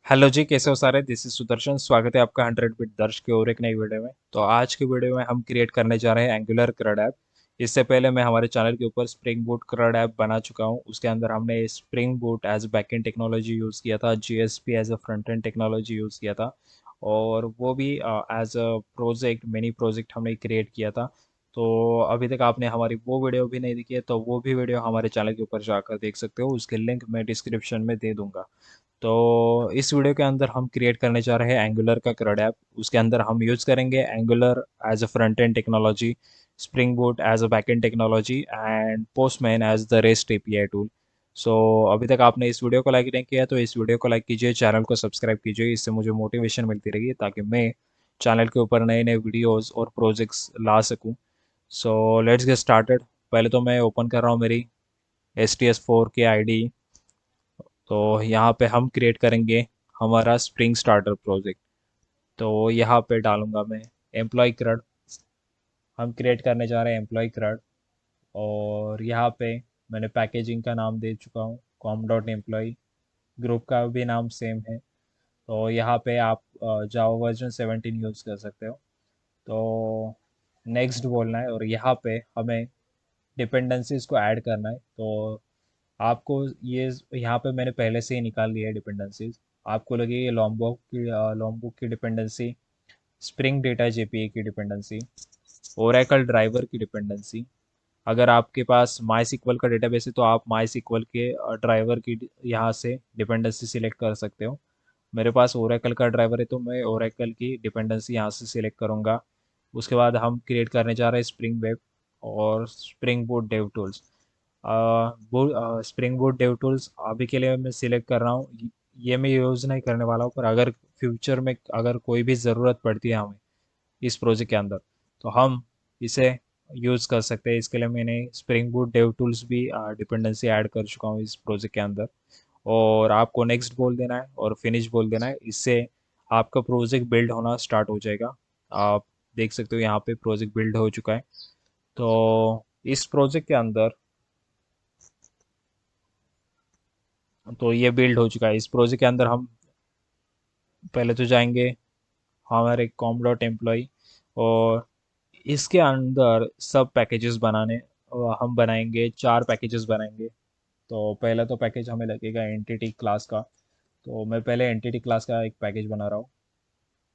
Hello जी, कैसे हो सारे। This is Sudarshan. स्वागत है आपका 100 बिट दर्श के और एक नई वीडियो में। तो आज की वीडियो में हम क्रिएट करने जा रहे हैं एंगुलर क्रड ऐप। इससे पहले मैं हमारे चैनल के ऊपर स्प्रिंग बूट क्रड ऐप बना चुका हूं। उसके अंदर हमने spring boot as backend technology use किया था, JSP as a front end technology use किया था, और वो भी as a project, mini project हमने क्रिएट किया था। तो अभी तक आपने हमारी वो वीडियो भी नहीं देखी है तो वो भी वीडियो हमारे चैनल के ऊपर जाकर देख सकते हो। उसके लिंक मैं डिस्क्रिप्शन में दे दूंगा। तो इस वीडियो के अंदर हम क्रिएट करने जा रहे हैं एंगुलर का क्रड ऐप। उसके अंदर हम यूज़ करेंगे Angular as a front end technology, Spring boot as a back end technology and Postman as the REST API tool. So अभी तक आपने इस वीडियो को लाइक नहीं किया तो इस वीडियो को लाइक कीजिए, चैनल को सब्सक्राइब कीजिए। इससे मुझे मोटिवेशन मिलती रहेगी ताकि मैं चैनल के ऊपर नए नए वीडियोस और प्रोजेक्ट्स ला सकूं। So let's get started. पहले तो मैं ओपन कर रहा हूँ मेरी STS4 की आईडी। तो यहाँ पे हम क्रिएट करेंगे हमारा स्प्रिंग स्टार्टर प्रोजेक्ट। तो यहाँ पे डालूंगा मैं एम्प्लॉय क्रड। हम क्रिएट करने जा रहे हैं एम्प्लॉय क्रड। और यहाँ पे मैंने पैकेजिंग का नाम दे चुका हूँ, कॉम डॉट एम्प्लॉय। ग्रुप का भी नाम सेम है। तो यहाँ पे आप जावा वर्जन 17 यूज़ कर सकते हो। तो नेक्स्ट बोलना है और यहाँ पे हमें डिपेंडेंसीज को ऐड करना है। तो आपको ये यहाँ पे मैंने पहले से ही निकाल लिया है डिपेंडेंसीज। आपको लगे ये लॉम्बोक की डिपेंडेंसी, स्प्रिंग डेटा जेपीई की डिपेंडेंसी, ओरेकल ड्राइवर की डिपेंडेंसी। अगर आपके पास माई सिक्वल का डेटाबेस है तो आप माई सिक्वल के ड्राइवर की यहाँ से डिपेंडेंसी सिलेक्ट कर सकते हो। मेरे पास ओरेकल का ड्राइवर है तो मैं ओरेकल की डिपेंडेंसी यहाँ से सिलेक्ट करूँगा। उसके बाद हम क्रिएट करने जा रहे हैं स्प्रिंग वेब और spring boot dev tools. Spring boot dev tools अभी के लिए मैं सिलेक्ट कर रहा हूँ। ये मैं यूज़ नहीं करने वाला हूँ, पर अगर फ्यूचर में अगर कोई भी ज़रूरत पड़ती है हमें इस प्रोजेक्ट के अंदर तो हम इसे यूज़ कर सकते हैं। इसके लिए मैंने स्प्रिंग बूट डेव टूल्स भी डिपेंडेंसी ऐड कर चुका हूँ इस प्रोजेक्ट के अंदर। और आपको नेक्स्ट बोल देना है और फिनिश बोल देना है। इससे आपका प्रोजेक्ट बिल्ड होना स्टार्ट हो जाएगा। आप देख सकते हो यहाँ पे प्रोजेक्ट बिल्ड हो चुका है। तो इस प्रोजेक्ट के अंदर तो ये बिल्ड हो चुका है। इस प्रोजेक्ट के अंदर हम पहले तो जाएंगे हमारे कॉम डॉट एम्प्लॉय, और इसके अंदर सब पैकेजेस बनाने। हम बनाएंगे 4 पैकेजेस बनाएंगे। तो पहला तो पैकेज हमें लगेगा एंटिटी क्लास का। तो मैं पहले एंटिटी क्लास का एक पैकेज बना रहा हूँ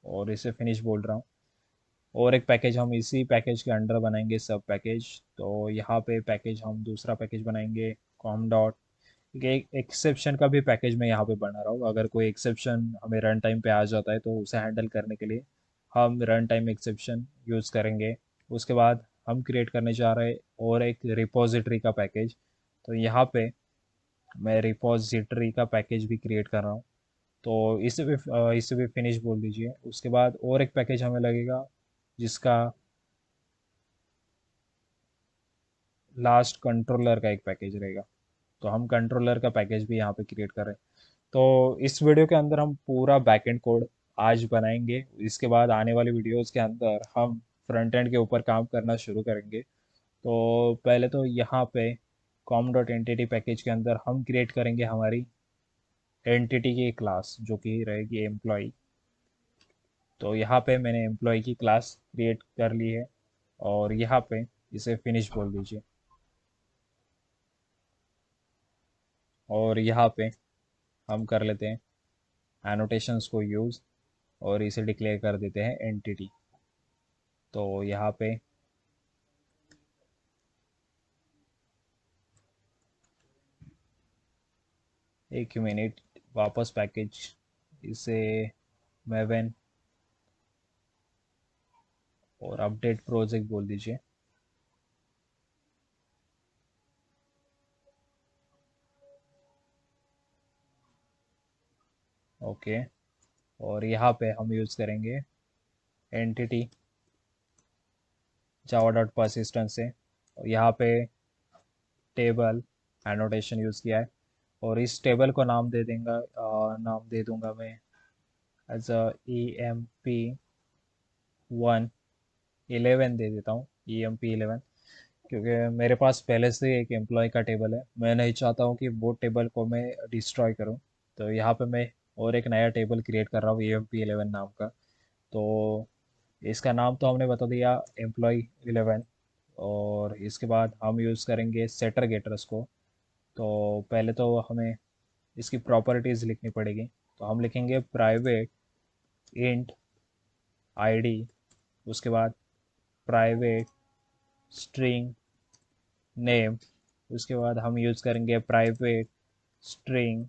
और इसे फिनिश बोल रहा हूँ। और एक पैकेज हम इसी पैकेज के अंडर बनाएंगे सब पैकेज। तो यहाँ पे पैकेज हम दूसरा पैकेज बनाएंगे कॉम डॉट। एक एक्सेप्शन का भी पैकेज मैं यहाँ पे बना रहा हूँ। अगर कोई एक्सेप्शन हमें रन टाइम पे आ जाता है तो उसे हैंडल करने के लिए हम रन टाइम एक्सेप्शन यूज़ करेंगे। उसके बाद हम क्रिएट करने जा रहे हैं और एक रिपोजिटरी का पैकेज। तो यहाँ पे मैं रिपोजिटरी का पैकेज भी क्रिएट कर रहा हूँ। तो इसे भी फिनिश बोल दीजिए। उसके बाद और एक पैकेज हमें लगेगा जिसका लास्ट कंट्रोलर का एक पैकेज रहेगा। तो हम कंट्रोलर का पैकेज भी यहाँ पे क्रिएट कर रहे हैं। तो इस वीडियो के अंदर हम पूरा बैकएंड कोड आज बनाएंगे। इसके बाद आने वाली वीडियोस के अंदर हम फ्रंट एंड के ऊपर काम करना शुरू करेंगे। तो पहले तो यहाँ पे कॉम डॉट एंटिटी पैकेज के अंदर हम क्रिएट करेंगे हमारी एंटिटी की क्लास जो कि रहेगी एम्प्लॉय। तो यहाँ पे मैंने एम्प्लॉय की क्लास क्रिएट कर ली है और यहाँ पे इसे फिनिश बोल दीजिए। और यहाँ पे हम कर लेते हैं एनोटेशंस को यूज़ और इसे डिक्लेयर कर देते हैं एंटिटी। तो यहाँ पे एक मिनट, वापस पैकेज इसे मेवन और अपडेट प्रोजेक्ट बोल दीजिए। ओके। और यहाँ पे हम यूज़ करेंगे एंटिटी जावा डॉट परसिस्टेंस से। और यहाँ पे टेबल एनोटेशन यूज़ किया है और इस टेबल को नाम दे देंगे, नाम दे दूंगा मैं एज EMP1 11 दे देता हूँ, EMP11। क्योंकि मेरे पास पहले से एक एम्प्लॉय का टेबल है, मैं नहीं चाहता हूँ कि वो टेबल को मैं डिस्ट्रॉय करूँ। तो यहाँ पे मैं और एक नया टेबल क्रिएट कर रहा हूँ EMP11 नाम का। तो इसका नाम तो हमने बता दिया एम्प्लॉय 11। और इसके बाद हम यूज़ करेंगे सेटर गेटर्स को। तो पहले तो हमें इसकी प्रॉपर्टीज़ लिखनी पड़ेगी। तो हम लिखेंगे प्राइवेट इंट आईडी, उसके बाद प्राइवेट स्ट्रिंग नेम, उसके बाद हम यूज़ करेंगे प्राइवेट स्ट्रिंग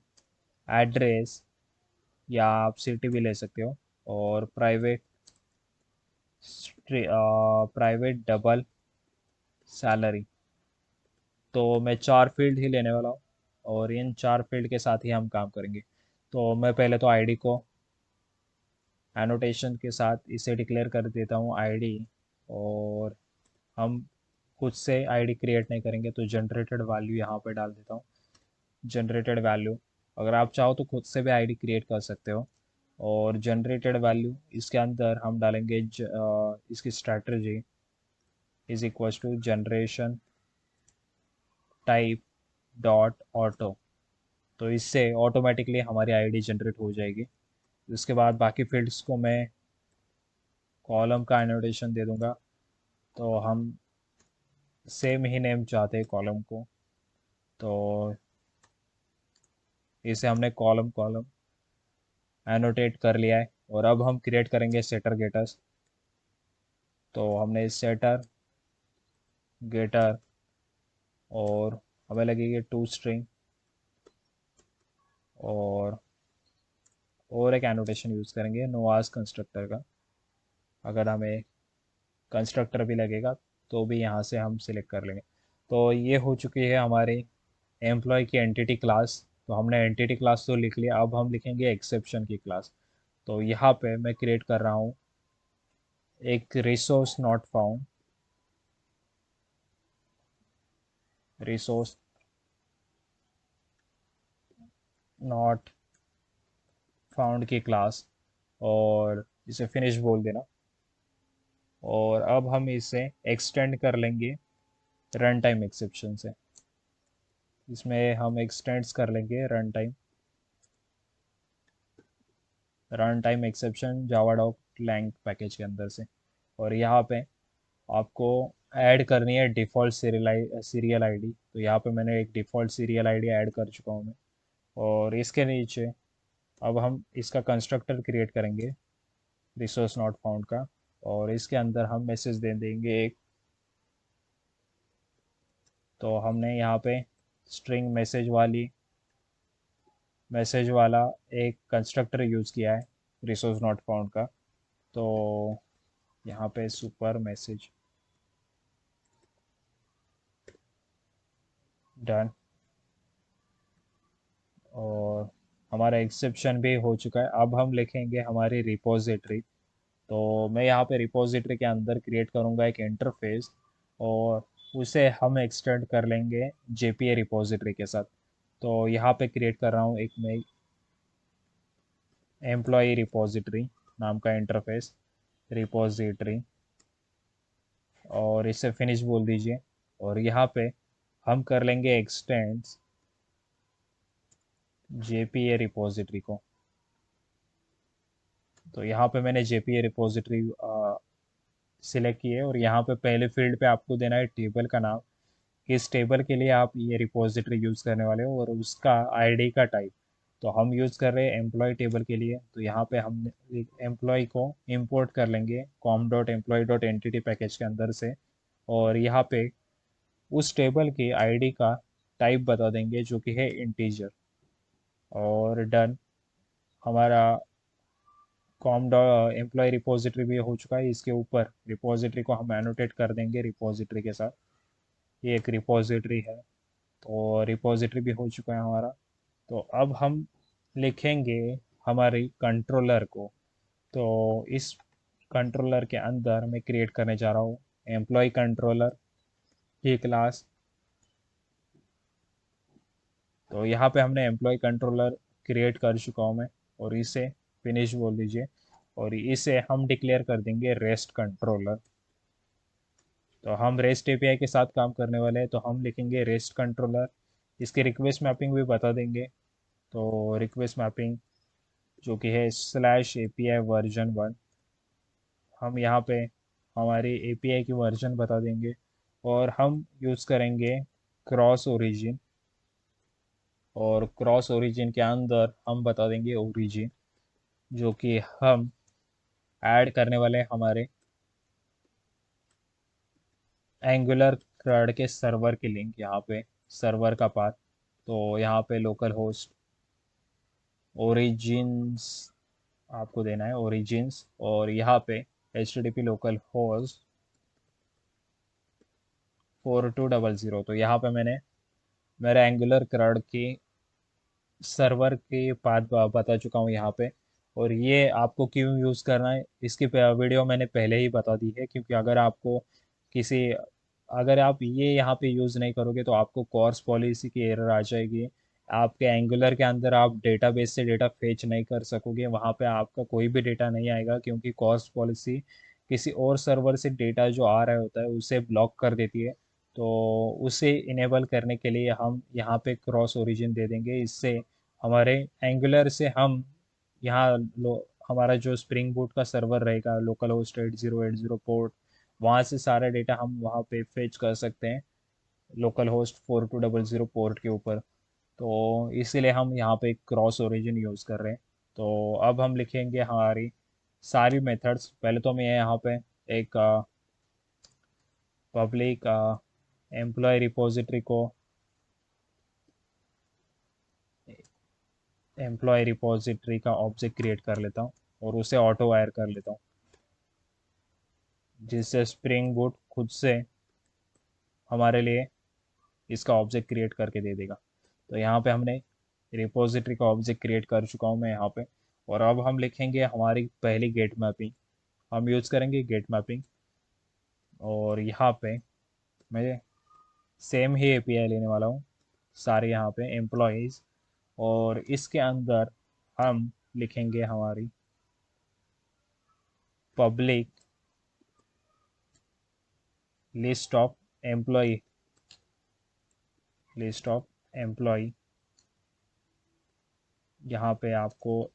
एड्रेस, या आप सिटी भी ले सकते हो, और प्राइवेट डबल सैलरी। तो मैं 4 फील्ड ही लेने वाला हूँ, और इन 4 फील्ड के साथ ही हम काम करेंगे। तो मैं पहले तो आईडी को एनोटेशन के साथ इसे डिक्लेयर कर देता हूँ आईडी। और हम खुद से आईडी क्रिएट नहीं करेंगे, तो जनरेटेड वैल्यू यहाँ पे डाल देता हूँ, जनरेटेड वैल्यू। अगर आप चाहो तो खुद से भी आईडी क्रिएट कर सकते हो। और जनरेटेड वैल्यू इसके अंदर हम डालेंगे इसकी strategy is equal to generation type dot auto. तो इससे ऑटोमेटिकली हमारी आईडी जनरेट हो जाएगी। उसके बाद बाकी फील्ड्स को मैं कॉलम का एनोटेशन दे दूंगा। तो हम सेम ही नेम चाहते हैं कॉलम को, तो इसे हमने कॉलम कॉलम एनोटेट कर लिया है। और अब हम क्रिएट करेंगे सेटर गेटर्स। तो हमने सेटर गेटर, और हमें लगेगी टू स्ट्रिंग, और एक एनोटेशन यूज़ करेंगे नोआज कंस्ट्रक्टर का। अगर हमें कंस्ट्रक्टर भी लगेगा तो भी यहाँ से हम सिलेक्ट कर लेंगे। तो ये हो चुकी है हमारी एम्प्लॉय की एंटिटी क्लास। तो हमने एंटिटी क्लास तो लिख लिया, अब हम लिखेंगे एक्सेप्शन की क्लास। तो यहाँ पे मैं क्रिएट कर रहा हूँ एक resource not found, resource not found की क्लास, और इसे फिनिश बोल देना। और अब हम इसे एक्सटेंड कर लेंगे रन टाइम एक्सेप्शन से। इसमें हम एक्सटेंड्स कर लेंगे रन टाइम एक्सेप्शन जावा डॉक लैंग पैकेज के अंदर से। और यहाँ पे आपको ऐड करनी है डिफ़ॉल्ट सीरियल आईडी। तो यहाँ पे मैंने एक डिफ़ॉल्ट सीरियल आईडी ऐड कर चुका हूँ मैं। और इसके नीचे अब हम इसका कंस्ट्रक्टर क्रिएट करेंगे रिसोर्स नॉट फाउंड का। और इसके अंदर हम मैसेज दे देंगे एक। तो हमने यहाँ पे स्ट्रिंग मैसेज वाला एक कंस्ट्रक्टर यूज़ किया है रिसोर्स नॉट फाउंड का। तो यहाँ पे सुपर मैसेज डन। और हमारा एक्सेप्शन भी हो चुका है। अब हम लिखेंगे हमारी रिपोजिटरी। तो मैं यहाँ पे रिपोजिटरी के अंदर क्रिएट करूँगा एक इंटरफेस, और उसे हम एक्सटेंड कर लेंगे JPA रिपोजिटरी के साथ। तो यहाँ पे क्रिएट कर रहा हूँ एक मैं एम्प्लॉय रिपोजिटरी नाम का इंटरफेस रिपोजिटरी, और इसे फिनिश बोल दीजिए। और यहाँ पे हम कर लेंगे एक्सटेंड्स JPA रिपोजिटरी को। तो यहाँ पे मैंने JPA रिपोजिटरी सिलेक्ट की है, और यहाँ पे पहले फील्ड पे आपको देना है टेबल का नाम, किस टेबल के लिए आप ये रिपोजिटरी यूज़ करने वाले हो, और उसका आईडी का टाइप। तो हम यूज़ कर रहे हैं एम्प्लॉय टेबल के लिए। तो यहाँ पे हम एम्प्लॉय को इंपोर्ट कर लेंगे com.employee.entity पैकेज के अंदर से। और यहाँ पे उस टेबल की आईडी का टाइप बता देंगे जो कि है इंटीजर। और डन। हमारा कॉम डॉट एम्प्लॉय रिपोजिटरी भी हो चुका है। इसके ऊपर रिपोजिटरी को हम एनोटेट कर देंगे रिपोजिटरी के साथ। ये एक रिपोजिटरी है। तो रिपोजिटरी भी हो चुका है हमारा। तो अब हम लिखेंगे हमारी कंट्रोलर को। तो इस कंट्रोलर के अंदर मैं क्रिएट करने जा रहा हूँ एम्प्लॉय कंट्रोलर की क्लास। तो यहाँ पे हमने एम्प्लॉय कंट्रोलर क्रिएट कर चुका हूँ मैं, और इसे फिनिश बोल दीजिए। और इसे हम डिक्लेयर कर देंगे रेस्ट कंट्रोलर। तो हम रेस्ट एपीआई के साथ काम करने वाले हैं, तो हम लिखेंगे रेस्ट कंट्रोलर। इसकी रिक्वेस्ट मैपिंग भी बता देंगे। तो रिक्वेस्ट मैपिंग जो कि है /API वर्जन 1। हम यहाँ पे हमारी एपीआई की वर्जन बता देंगे और हम यूज़ करेंगे क्रॉस ओरिजिन। और क्रॉस ओरिजिन के अंदर हम बता देंगे ओरिजिन, जो कि हम ऐड करने वाले हैं हमारे एंगुलर क्रड के सर्वर की लिंक। यहाँ पे सर्वर का पाथ, तो यहाँ पे लोकल होस्ट ओरिजिन्स आपको देना है, ओरिजिन्स। और यहाँ पे HTTP लोकल होस्ट 4200। तो यहाँ पे मैंने मेरा एंगुलर क्रड की सर्वर के पाथ बता चुका हूँ यहाँ पे। और ये आपको क्यों यूज़ करना है इसकी वीडियो मैंने पहले ही बता दी है, क्योंकि अगर आपको किसी अगर आप ये यहाँ पे यूज़ नहीं करोगे तो आपको कॉर्स पॉलिसी की एरर आ जाएगी। आपके एंगुलर के अंदर आप डेटाबेस से डेटा फेच नहीं कर सकोगे, वहाँ पे आपका कोई भी डेटा नहीं आएगा, क्योंकि कॉर्स पॉलिसी किसी और सर्वर से डेटा जो आ रहा होता है उसे ब्लॉक कर देती है। तो उसे इनेबल करने के लिए हम यहाँ पे क्रॉस ओरिजिन दे देंगे। इससे हमारे एंगुलर से हम यहाँ हमारा जो स्प्रिंग बूट का सर्वर रहेगा लोकल होस्ट 8080 पोर्ट, वहाँ से सारा डेटा हम वहाँ पे फेच कर सकते हैं लोकल होस्ट 4200 पोर्ट के ऊपर। तो इसीलिए हम यहाँ पे क्रॉस ओरिजिन यूज़ कर रहे हैं। तो अब हम लिखेंगे हमारी सारी मेथड्स। पहले तो मैं यहाँ पे एक पब्लिक एम्प्लॉय रिपोजिटरी को एम्प्लॉय रिपोजिटरी का ऑब्जेक्ट क्रिएट कर लेता हूँ और उसे ऑटो वायर कर लेता हूँ, जिससे स्प्रिंग बूट खुद से हमारे लिए इसका ऑब्जेक्ट क्रिएट करके दे देगा। तो यहाँ पे हमने रिपोजिटरी का ऑब्जेक्ट क्रिएट कर चुका हूँ मैं यहाँ पे। और अब हम लिखेंगे हमारी पहली गेट मैपिंग। हम यूज़ करेंगे गेट मैपिंग। और यहाँ पे मैं सेम ही एपीआई लेने वाला हूँ, सारे यहाँ पे एम्प्लॉयज़। और इसके अंदर हम लिखेंगे हमारी public list of employee list of employee. यहाँ पे आपको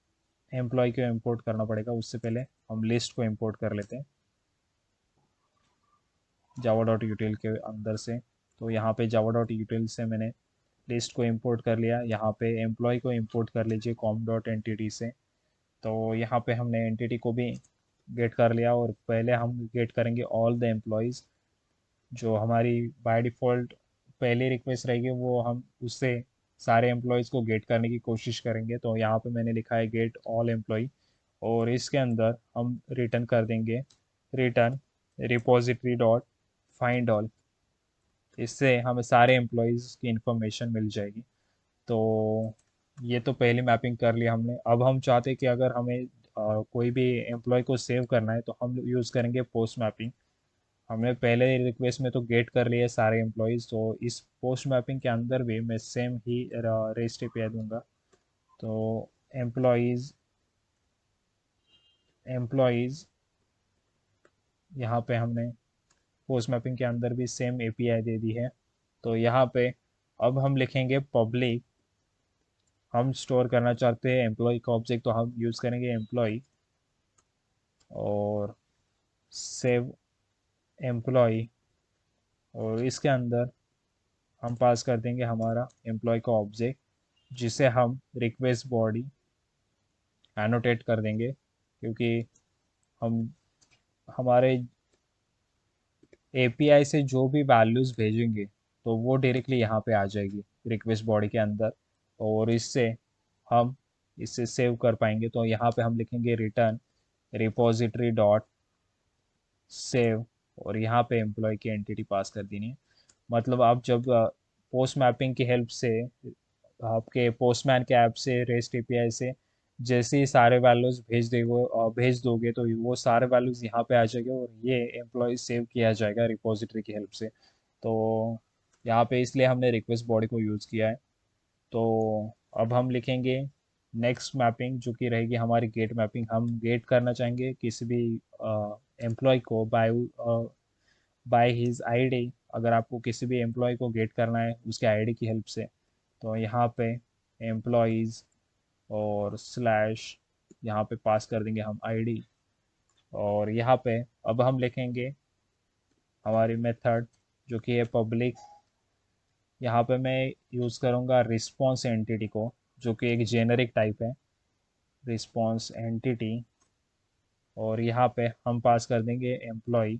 एम्प्लॉय को इंपोर्ट करना पड़ेगा, उससे पहले हम लिस्ट को इंपोर्ट कर लेते हैं जावा डॉट यूटिल के अंदर से। तो यहाँ पे जावा डॉट यूटिल से मैंने लिस्ट को इंपोर्ट कर लिया। यहाँ पे एम्प्लॉय को इंपोर्ट कर लीजिए कॉम डॉट एंटिटी से। तो यहाँ पे हमने एंटिटी को भी गेट कर लिया। और पहले हम गेट करेंगे ऑल द एम्प्लॉयज़, जो हमारी बाय डिफ़ॉल्ट पहली रिक्वेस्ट रहेगी, वो हम उससे सारे एम्प्लॉयज़ को गेट करने की कोशिश करेंगे। तो यहाँ पे मैंने लिखा है गेट ऑल एम्प्लॉय। और इसके अंदर हम रिटर्न कर देंगे return repository dot find all. इससे हमें सारे एम्प्लॉयज़ की इंफॉर्मेशन मिल जाएगी। तो ये तो पहली मैपिंग कर लिया हमने। अब हम चाहते हैं कि अगर हमें कोई भी एम्प्लॉय को सेव करना है तो हम यूज़ करेंगे पोस्ट मैपिंग। हमने पहले रिक्वेस्ट में तो गेट कर लिए सारे एम्प्लॉयज़, तो इस पोस्ट मैपिंग के अंदर भी मैं सेम ही रेस्ट एपीआई दूंगा। तो एम्प्लॉयज़ एम्प्लॉयज़ यहाँ पे हमने पोस्ट मैपिंग के अंदर भी सेम एपीआई दे दी है। तो यहाँ पे अब हम लिखेंगे पब्लिक। हम स्टोर करना चाहते हैं एम्प्लॉय का ऑब्जेक्ट, तो हम यूज़ करेंगे एम्प्लॉय और सेव एम्प्लॉय। और इसके अंदर हम पास कर देंगे हमारा एम्प्लॉय का ऑब्जेक्ट, जिसे हम रिक्वेस्ट बॉडी एनोटेट कर देंगे, क्योंकि हम हमारे एपीआई से जो भी वैल्यूज़ भेजेंगे तो वो डायरेक्टली यहाँ पे आ जाएगी रिक्वेस्ट बॉडी के अंदर। और हम इससे सेव कर पाएंगे। तो यहाँ पे हम लिखेंगे रिटर्न रिपोजिटरी डॉट सेव। और यहाँ पे एम्प्लॉय की एंटिटी पास कर देनी है। मतलब आप जब पोस्ट मैपिंग की हेल्प से आपके पोस्टमैन के ऐप से रेस्ट एपीआई से जैसे ही सारे वैल्यूज भेज दोगे तो वो सारे वैल्यूज यहाँ पे आ जाएंगे और ये एम्प्लॉय सेव किया जाएगा रिपोजिटरी की हेल्प से। तो यहाँ पे इसलिए हमने रिक्वेस्ट बॉडी को यूज़ किया है। तो अब हम लिखेंगे नेक्स्ट मैपिंग, जो कि रहेगी हमारी गेट मैपिंग। हम गेट करना चाहेंगे किसी भी एम्प्लॉय को बाय हिज आईडी। अगर आपको किसी भी एम्प्लॉय को गेट करना है उसके आईडी की हेल्प से, तो यहाँ पे एम्प्लॉयज़ और स्लैश यहाँ पे पास कर देंगे हम आईडी। और यहाँ पे अब हम लिखेंगे हमारी मेथड जो कि है पब्लिक। यहाँ पे मैं यूज़ करूँगा रिस्पॉन्स एंटिटी को, जो कि एक जेनरिक टाइप है, रिस्पॉन्स एंटिटी। और यहाँ पे हम पास कर देंगे एम्प्लॉय।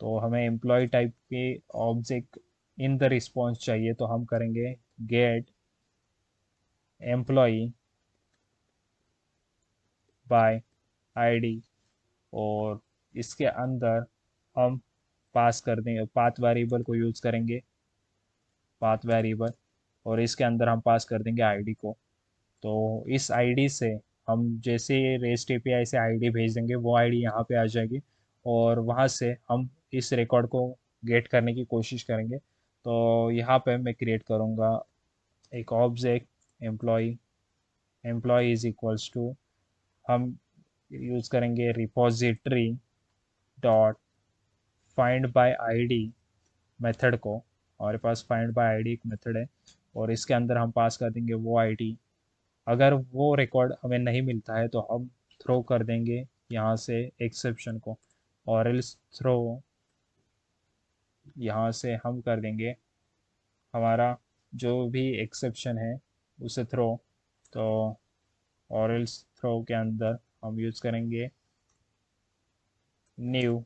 तो हमें एम्प्लॉय टाइप के ऑब्जेक्ट इन द रिस्पॉन्स चाहिए, तो हम करेंगे गेट एम्प्लॉय बाय आईडी। और इसके अंदर हम पास कर देंगे पाथ वेरिएबल को यूज़ करेंगे, पाथ वेरिएबल। और इसके अंदर हम पास कर देंगे आईडी को। तो इस आईडी से हम जैसे रेस्ट एपीआई से आईडी भेज देंगे, वो आईडी यहाँ पे आ जाएगी। और वहाँ से हम इस रिकॉर्ड को गेट करने की कोशिश करेंगे। तो यहाँ पे मैं क्रिएट करूँगा एक object employee. Employee is equals to, हम यूज़ करेंगे repository dot find by ID method को। हमारे पास फाइंड बाय आईडी एक मेथड है, और इसके अंदर हम पास कर देंगे वो आईडी। अगर वो रिकॉर्ड हमें नहीं मिलता है तो हम थ्रो कर देंगे यहाँ से एक्सेप्शन को। और एल्स थ्रो, यहाँ से हम कर देंगे हमारा जो भी एक्सेप्शन है उसे थ्रो। तो और एल्स थ्रो के अंदर हम यूज़ करेंगे new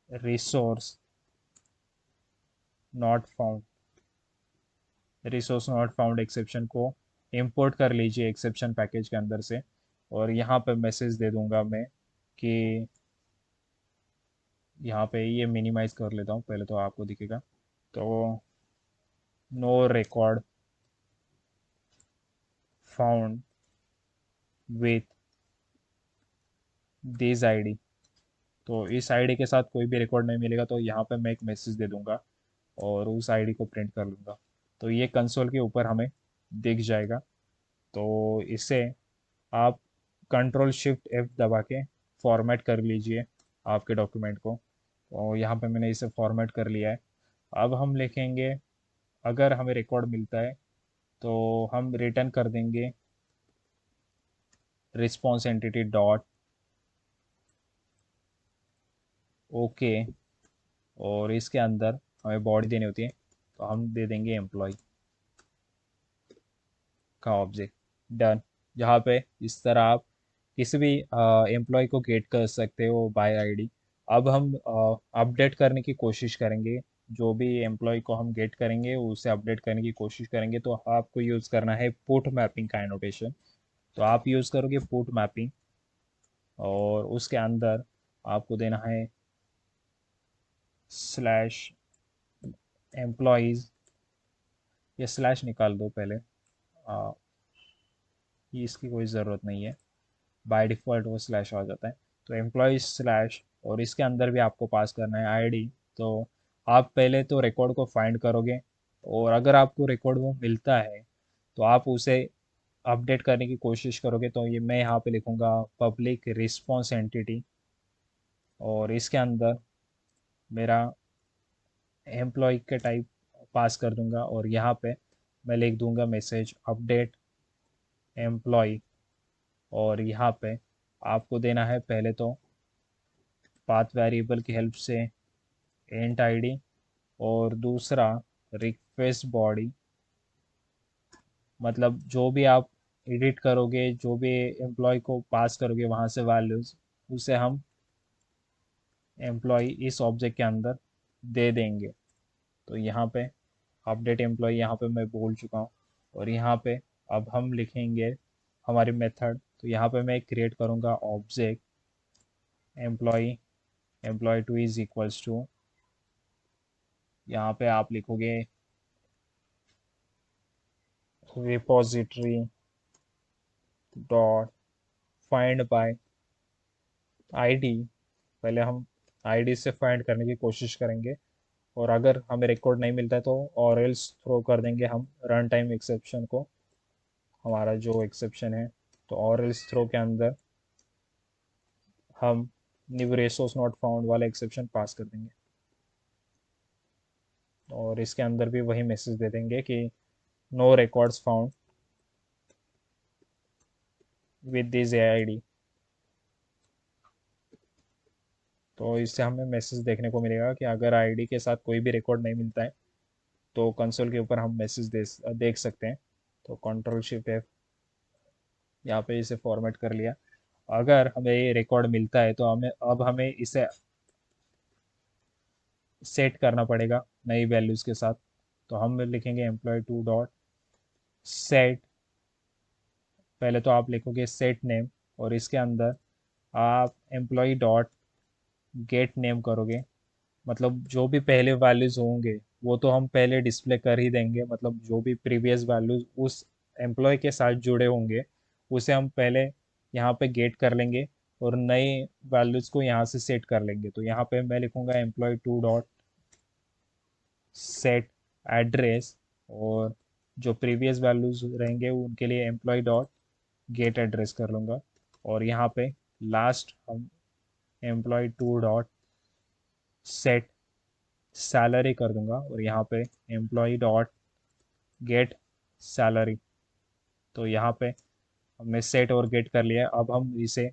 resource not found. Resource not found exception को इंपोर्ट कर लीजिए एक्सेप्शन पैकेज के अंदर से। और यहाँ पे मैसेज दे दूंगा मैं कि यहाँ पे ये मिनिमाइज कर लेता हूँ पहले, तो आपको दिखेगा। तो no record found with this ID. तो इस आईडी के साथ कोई भी रिकॉर्ड नहीं मिलेगा, तो यहाँ पे मैं एक मैसेज दे दूंगा और उस आईडी को प्रिंट कर लूँगा। तो ये कंसोल के ऊपर हमें दिख जाएगा। तो इससे आप कंट्रोल शिफ्ट एफ दबा के फॉर्मेट कर लीजिए आपके डॉक्यूमेंट को। और यहाँ पे मैंने इसे फॉर्मेट कर लिया है। अब हम लिखेंगे, अगर हमें रिकॉर्ड मिलता है तो हम रिटर्न कर देंगे रिस्पॉन्स एंटिटी डॉट ओके। और इसके अंदर हमें बॉडी देनी होती है, तो हम दे देंगे एम्प्लॉय का ऑब्जेक्ट। डन। जहाँ पे इस तरह आप किसी भी एम्प्लॉय को गेट कर सकते हो बाय आईडी। अब हम अपडेट करने की कोशिश करेंगे। जो भी एम्प्लॉय को हम गेट करेंगे उसे अपडेट करने की कोशिश करेंगे, तो आपको यूज़ करना है पुट मैपिंग का एनोटेशन। तो आप यूज़ करोगे पुट मैपिंग, और उसके अंदर आपको देना है स्लैश एम्प्लॉयज़। ये स्लैश निकाल दो पहले, ये इसकी कोई ज़रूरत नहीं है, बाय डिफ़ॉल्ट वो स्लैश आ जाता है। तो एम्प्लॉय स्लैश, और इसके अंदर भी आपको पास करना है आईडी। तो आप पहले तो रिकॉर्ड को फाइंड करोगे, और अगर आपको रिकॉर्ड वो मिलता है तो आप उसे अपडेट करने की कोशिश करोगे। तो ये मैं यहाँ पे लिखूँगा पब्लिक रिस्पॉन्स एंटिटी, और इसके अंदर मेरा एम्प्लॉय के टाइप पास कर दूंगा। और यहाँ पे मैं लिख दूंगा मैसेज अपडेट एम्प्लॉय। और यहाँ पे आपको देना है पहले तो पाथ वेरिएबल की हेल्प से एंट आईडी, और दूसरा रिक्वेस्ट बॉडी। मतलब जो भी आप एडिट करोगे, जो भी एम्प्लॉय को पास करोगे वहाँ से वैल्यूज़, उसे हम एम्प्लॉय इस ऑब्जेक्ट के अंदर दे देंगे। तो यहाँ पे अपडेट एम्प्लॉय यहाँ पे मैं बोल चुका हूँ। और यहाँ पे अब हम लिखेंगे हमारी मेथड। तो यहाँ पे मैं क्रिएट करूँगा object employee, employee two is equals to, यहाँ पे आप लिखोगे repository dot find by ID. पहले हम आईडी से फाइंड करने की कोशिश करेंगे, और अगर हमें रिकॉर्ड नहीं मिलता है तो और एल्स थ्रो कर देंगे हम रन टाइम एक्सेप्शन को, हमारा जो एक्सेप्शन है। तो और एल्स थ्रो के अंदर हम न्यू रिसोर्स नॉट फाउंड वाला एक्सेप्शन पास कर देंगे। और इसके अंदर भी वही मैसेज दे देंगे कि no records found with this AID। तो इससे हमें मैसेज देखने को मिलेगा कि अगर आईडी के साथ कोई भी रिकॉर्ड नहीं मिलता है तो कंसोल के ऊपर हम मैसेज देख सकते हैं। तो Ctrl+Shift+F, यहाँ पे इसे फॉर्मेट कर लिया। अगर हमें ये रिकॉर्ड मिलता है तो हमें इसे सेट करना पड़ेगा नई वैल्यूज़ के साथ। तो हम लिखेंगे employee2 डॉट सेट। पहले तो आप लिखोगे सेट नेम, और इसके अंदर आप एम्प्लॉय डॉट गेट नेम करोगे। मतलब जो भी पहले वैल्यूज होंगे वो तो हम पहले डिस्प्ले कर ही देंगे, मतलब जो भी प्रीवियस वैल्यूज उस एम्प्लॉय के साथ जुड़े होंगे उसे हम पहले यहाँ पे गेट कर लेंगे, और नए वैल्यूज को यहाँ से सेट कर लेंगे। तो यहाँ पे मैं लिखूंगा employee2 डॉट सेट एड्रेस, और जो प्रीवियस वैल्यूज रहेंगे उनके लिए एम्प्लॉय डॉट गेट एड्रेस कर लूँगा। और यहाँ पे लास्ट हम employee2 डॉट सेट सैलरी कर दूंगा, और यहाँ पे एम्प्लॉय डॉट गेट सैलरी। तो यहाँ पे हमने सेट और गेट कर लिया। अब हम इसे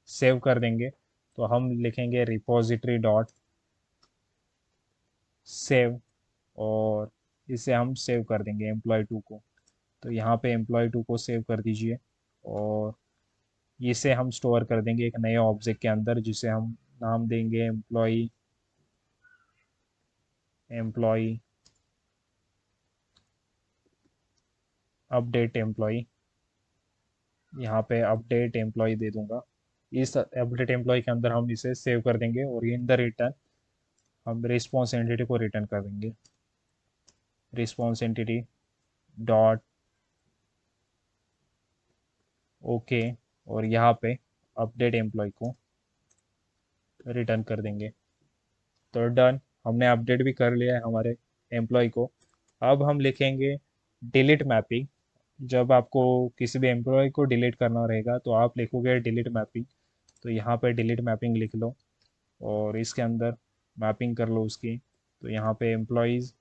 सेव कर देंगे। तो हम लिखेंगे रिपोजिटरी डॉट सेव, और इसे हम सेव कर देंगे employee2 को। तो यहाँ पे employee2 को सेव कर दीजिए, और इसे हम स्टोर कर देंगे एक नए ऑब्जेक्ट के अंदर, जिसे हम नाम देंगे एम्प्लॉय अपडेट एम्प्लॉय। यहाँ पे अपडेट एम्प्लॉय दे दूंगा। इस अपडेट एम्प्लॉय के अंदर हम इसे सेव कर देंगे, और इन द रिटर्न हम रिस्पॉन्स एंटिटी को रिटर्न कर देंगे। रिस्पॉन्स एंटिटी डॉट ओके, और यहाँ पे अपडेट एम्प्लॉय को रिटर्न कर देंगे। तो डन, हमने अपडेट भी कर लिया है हमारे एम्प्लॉय को। अब हम लिखेंगे डिलीट मैपिंग। जब आपको किसी भी एम्प्लॉय को डिलीट करना रहेगा तो आप लिखोगे डिलीट मैपिंग। तो यहाँ पे डिलीट मैपिंग लिख लो, और इसके अंदर मैपिंग कर लो उसकी। तो यहाँ पे एम्प्लॉयज़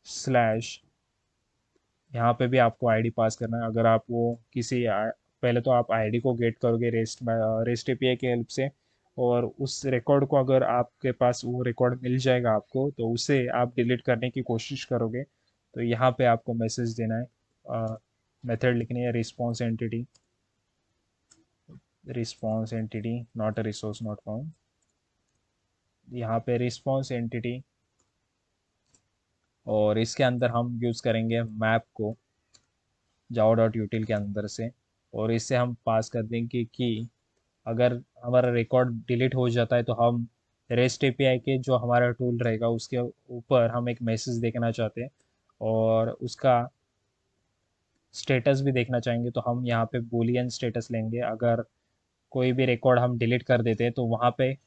स्लैश, यहाँ पे भी आपको आईडी पास करना है। अगर आप वो पहले तो आप आईडी को गेट करोगे रेस्ट एपीआई की हेल्प से, और उस रिकॉर्ड को अगर आपके पास वो रिकॉर्ड मिल जाएगा आपको, तो उसे आप डिलीट करने की कोशिश करोगे। तो यहाँ पे आपको मैसेज देना है, मेथड लिखनी है response entity not a resource not found. यहाँ पे रिस्पॉन्स एंटिटी, और इसके अंदर हम यूज़ करेंगे मैप को जावा डॉट यूटिल के अंदर से। और इससे हम पास कर देंगे कि अगर हमारा रिकॉर्ड डिलीट हो जाता है तो हम रेस्ट एपीआई के जो हमारा टूल रहेगा उसके ऊपर हम एक मैसेज देखना चाहते हैं, और उसका स्टेटस भी देखना चाहेंगे। तो हम यहाँ पे बूलियन स्टेटस लेंगे। अगर कोई भी रिकॉर्ड हम डिलीट कर देते हैं तो वहाँ पे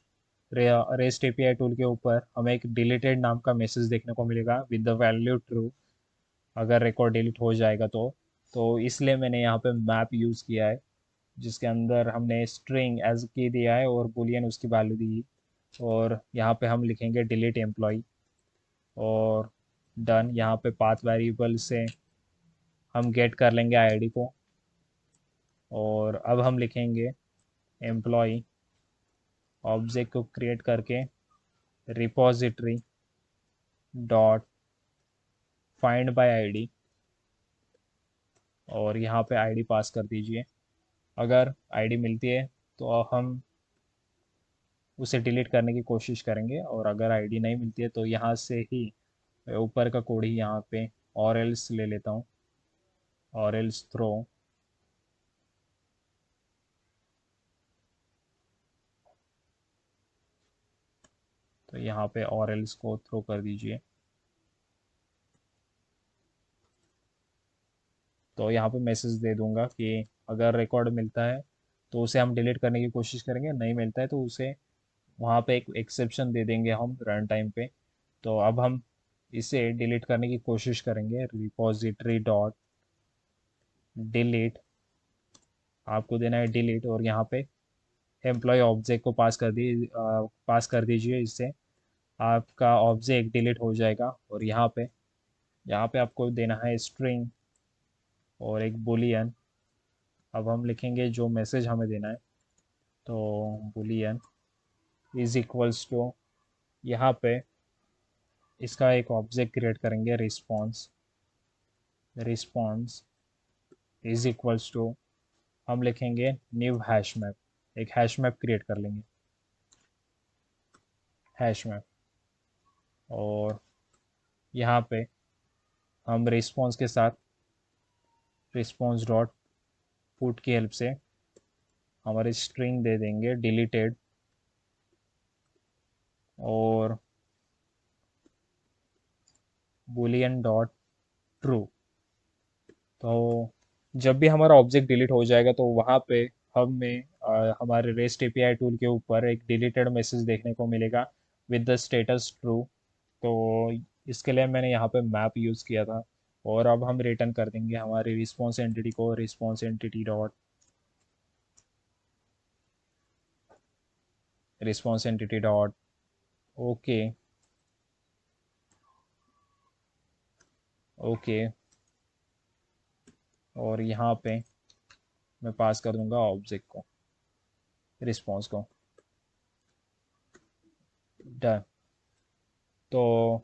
रेस्ट एपीआई टूल के ऊपर हमें एक डिलीटेड नाम का मैसेज देखने को मिलेगा विद द वैल्यू ट्रू, अगर रिकॉर्ड डिलीट हो जाएगा तो इसलिए मैंने यहाँ पे मैप यूज़ किया है, जिसके अंदर हमने स्ट्रिंग एज की दिया है और बुलियन उसकी वैल्यू दी। और यहाँ पे हम लिखेंगे डिलीट एम्प्लॉय, और डन। यहाँ पे पाथ वेरिएबल से हम गेट कर लेंगे आईडी को, और अब हम लिखेंगे एम्प्लॉय ऑब्जेक्ट को क्रिएट करके repository dot find by ID, और यहाँ पे आईडी पास कर दीजिए। अगर आईडी मिलती है तो हम उसे डिलीट करने की कोशिश करेंगे, और अगर आईडी नहीं मिलती है तो यहाँ से ही ऊपर का कोड ही यहाँ पे और एल्स ले लेता हूँ, और एल्स थ्रो। तो यहाँ पे और एल्स को थ्रो कर दीजिए। तो यहाँ पे मैसेज दे दूंगा कि अगर रिकॉर्ड मिलता है तो उसे हम डिलीट करने की कोशिश करेंगे, नहीं मिलता है तो उसे वहाँ पे एक एक्सेप्शन दे देंगे हम रन टाइम पे। तो अब हम इसे डिलीट करने की कोशिश करेंगे। रिपोजिटरी डॉट डिलीट, आपको देना है डिलीट, और यहाँ पे एम्प्लॉय ऑब्जेक्ट को पास कर दीजिए। इससे आपका ऑब्जेक्ट डिलीट हो जाएगा। और यहाँ पे आपको देना है स्ट्रिंग और एक बुलियन, अब हम लिखेंगे जो मैसेज हमें देना है, तो बुलियन इज इक्वल्स टू, यहाँ पे इसका एक ऑब्जेक्ट क्रिएट करेंगे, response. Response is equals to, हम लिखेंगे न्यू हैश मैप, एक हैश मैप क्रिएट कर लेंगे, हैश मैप। और यहाँ पे हम रिस्पॉन्स के साथ रिस्पॉन्स डॉट पुट की हेल्प से हमारी स्ट्रिंग दे देंगे डिलीटेड, और बुलियन डॉट ट्रू। तो जब भी हमारा ऑब्जेक्ट डिलीट हो जाएगा तो वहाँ पे हमें हमारे रेस्ट एपीआई टूल के ऊपर एक डिलीटेड मैसेज देखने को मिलेगा विद द स्टेटस ट्रू। तो इसके लिए मैंने यहाँ पे मैप यूज़ किया था। और अब हम रिटर्न कर देंगे हमारी रिस्पॉन्स एंटिटी को, response entity dot, response entity dot okay, okay. और यहाँ पे मैं पास कर दूंगा ऑब्जेक्ट को, रिस्पॉन्स को। डन। तो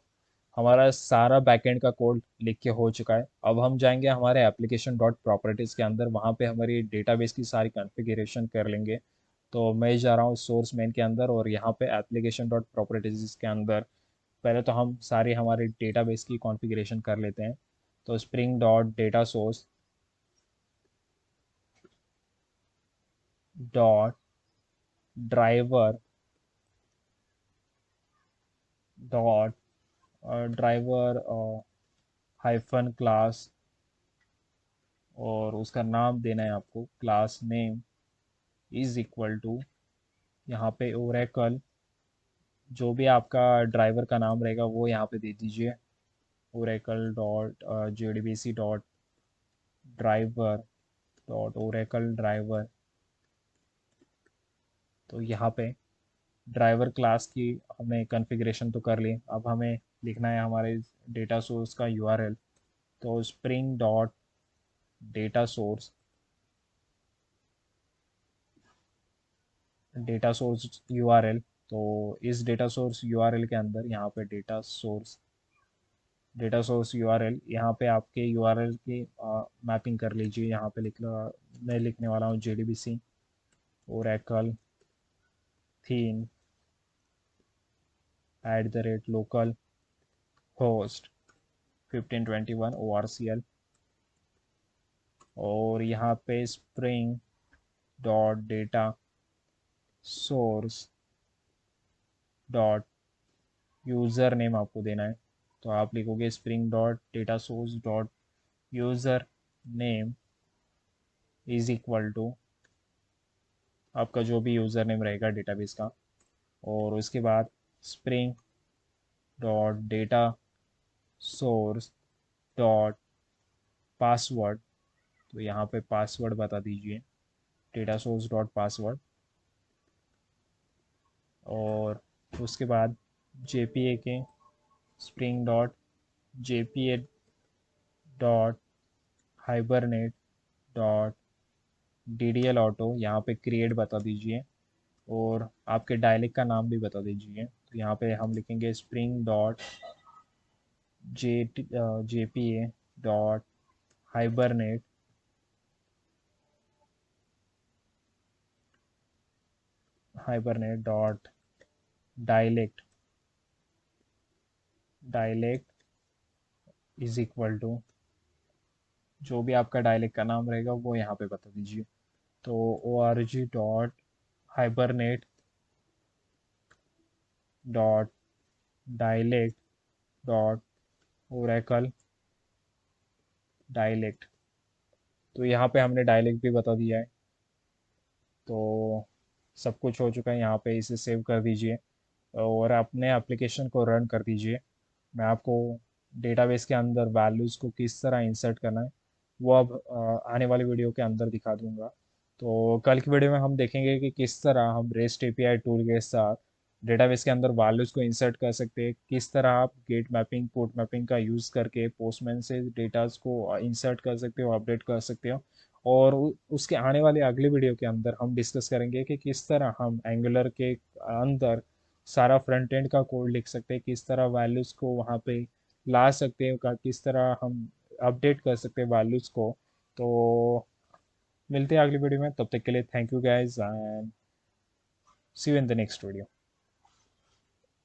हमारा सारा बैकएंड का कोड लिख के हो चुका है। अब हम जाएंगे हमारे एप्लीकेशन डॉट प्रॉपर्टीज़ के अंदर, वहाँ पे हमारी डेटाबेस की सारी कॉन्फ़िगरेशन कर लेंगे। तो मैं जा रहा हूँ सोर्स मेन के अंदर, और यहाँ पे एप्लीकेशन डॉट प्रॉपर्टीज़ के अंदर पहले तो हम सारी हमारे डेटाबेस की कॉन्फ़िगरेशन कर लेते हैं। तो spring dot data source dot driver dot driver hyphen class, और उसका नाम देना है आपको class name is equal to, यहाँ पे ओरेकल, जो भी आपका ड्राइवर का नाम रहेगा वो यहाँ पे दे दीजिए, Oracle dot JDBC dot driver dot Oracle driver. तो यहाँ पे ड्राइवर क्लास की हमने कॉन्फ़िगरेशन तो कर ली। अब हमें लिखना है हमारे डेटा सोर्स का यूआरएल। तो spring dot data source, data source URL. तो इस डेटा सोर्स यूआरएल के अंदर यहाँ पे डेटा सोर्स यूआरएल, यहाँ पे आपके यूआरएल की मैपिंग कर लीजिए। यहाँ पे मैं लिखने वाला हूँ JDBC Oracle thin @local host 1521 ORCL। और यहाँ पे spring dot data source dot user name आपको देना है। तो आप लिखोगे spring dot data source dot user name is equal to आपका जो भी यूज़र नेम रहेगा डेटाबेस का। और उसके बाद spring dot data source dot password, तो यहाँ पे पासवर्ड बता दीजिए, डेटा सोर्स डॉट पासवर्ड। और उसके बाद जेपीए के spring dot JPA dot hibernate dot DDL auto, यहाँ पे क्रिएट बता दीजिए, और आपके डायलेक्ट का नाम भी बता दीजिए। तो यहाँ पे हम लिखेंगे spring dot JPA dot hibernate hibernate dot dialect, dialect is equal to जो भी आपका डायलेक्ट का नाम रहेगा वो यहाँ पे बता दीजिए। तो O R G dot hibernate dot dialect dot Oracle dialect, तो यहाँ पे हमने डायलेक्ट भी बता दिया है। तो सब कुछ हो चुका है, यहाँ पे इसे सेव कर दीजिए और अपने एप्लीकेशन को रन कर दीजिए। मैं आपको डेटाबेस के अंदर वैल्यूज़ को किस तरह इंसर्ट करना है वो अब आने वाली वीडियो के अंदर दिखा दूंगा। तो कल की वीडियो में हम देखेंगे कि किस तरह हम रेस्ट एपीआई टूल के साथ डेटाबेस के अंदर वैल्यूज़ को इंसर्ट कर सकते हैं, किस तरह आप गेट मैपिंग पोर्ट मैपिंग का यूज़ करके पोस्टमैन से डेटास को इंसर्ट कर सकते हो, अपडेट कर सकते हो, और उसके आने वाले अगले वीडियो के अंदर हम डिस्कस करेंगे कि किस तरह हम एंगुलर के अंदर सारा फ्रंट एंड का कोड लिख सकते हैं, किस तरह वैल्यूज़ को वहाँ पे ला सकते हैं, किस तरह हम अपडेट कर सकते हैं वैल्यूज़ को। तो मिलते हैं अगली वीडियो में, तब तक के लिए thank you guys and see you in the next video.